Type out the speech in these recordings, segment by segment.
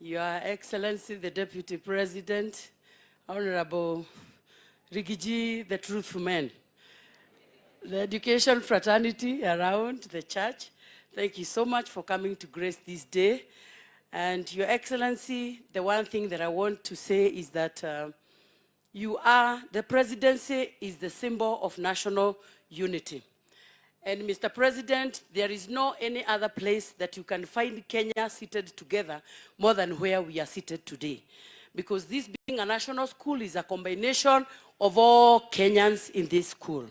Your Excellency, the Deputy President, Honorable Rigiji, the truthful man, the education fraternity around the church, thank you so much for coming to grace this day. And Your Excellency, the one thing that I want to say is that the presidency is the symbol of national unity. And Mr. President, there is no any other place that you can find Kenya seated together more than where we are seated today. Because this being a national school is a combination of all Kenyans in this school.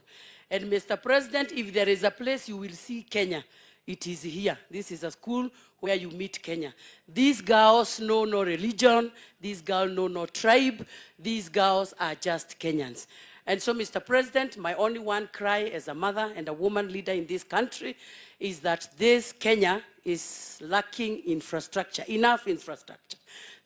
And Mr. President, if there is a place you will see Kenya, it is here. This is a school where you meet Kenya. These girls know no religion. These girls know no tribe. These girls are just Kenyans. And so, Mr. President, my only one cry as a mother and a woman leader in this country is that this Kenya is lacking infrastructure, enough infrastructure.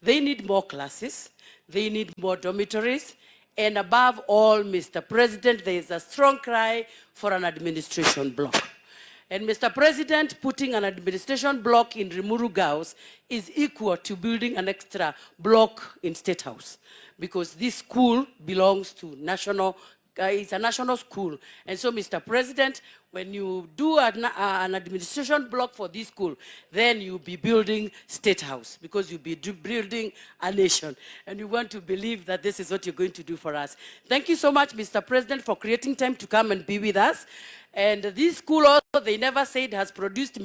They need more classes. They need more dormitories. And above all, Mr. President, there is a strong cry for an administration block. And Mr. President, putting an administration block in Rimuru Girls is equal to building an extra block in State House, because this school belongs to it's a national school. And so, Mr. President, when you do an administration block for this school, then you'll be building State House, because you'll be building a nation. And we want to believe that this is what you're going to do for us. Thank you so much, Mr. President, for creating time to come and be with us. And this school also, they never said, has produced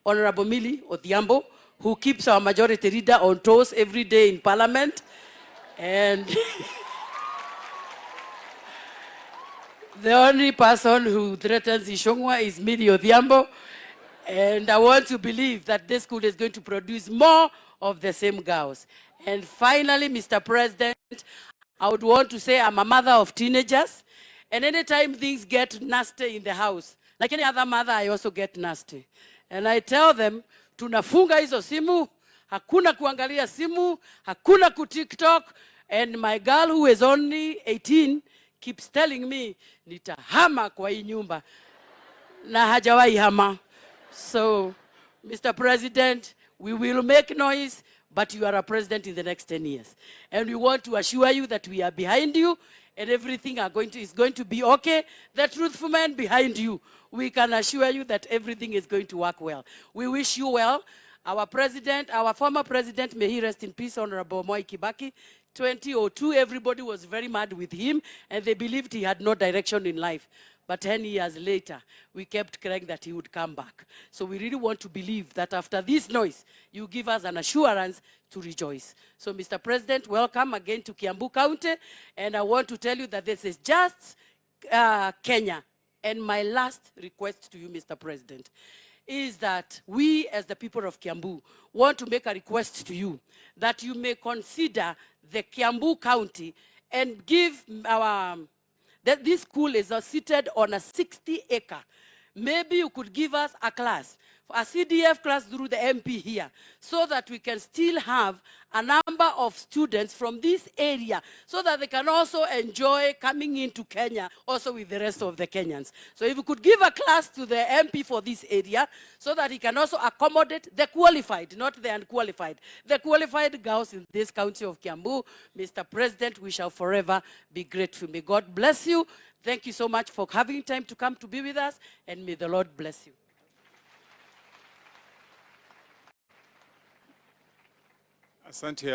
Honorable Milly Odhiambo, who keeps our majority leader on toes every day in Parliament. And the only person who threatens Ichungwah is Milly Odhiambo. And I want to believe that this school is going to produce more of the same girls. And finally, Mr. President, I would want to say I'm a mother of teenagers. And anytime things get nasty in the house, like any other mother, I also get nasty. And I tell them, tunafunga hizo simu, hakuna kuangalia simu, hakuna TikTok. And my girl, who is only 18, keeps telling me, nitahama kwa hii nyumba. Na hajawahi hama. So, Mr. President, we will make noise, but you are a president in the next 10 years. And we want to assure you that we are behind you, and everything is going to be okay. The truthful man behind you, we can assure you that everything is going to work well. We wish you well. Our president, our former president, may he rest in peace, Honorable Mwai Kibaki, 2002, everybody was very mad with him, and they believed he had no direction in life. But 10 years later, we kept crying that he would come back. So we really want to believe that after this noise, you give us an assurance to rejoice. So, Mr. President, welcome again to Kiambu County. And I want to tell you that this is just Kenya. And my last request to you, Mr. President, is that we, as the people of Kiambu, want to make a request to you that you may consider the Kiambu County and give that this school is seated on a 60-acre. Maybe you could give us a class, a CDF class through the MP here, so that we can still have a number of students from this area, so that they can also enjoy coming into Kenya, also with the rest of the Kenyans. So if we could give a class to the MP for this area, so that he can also accommodate the qualified, not the unqualified, the qualified girls in this county of Kiambu, Mr. President, we shall forever be grateful. May God bless you. Thank you so much for having time to come to be with us, and may the Lord bless you. Asante.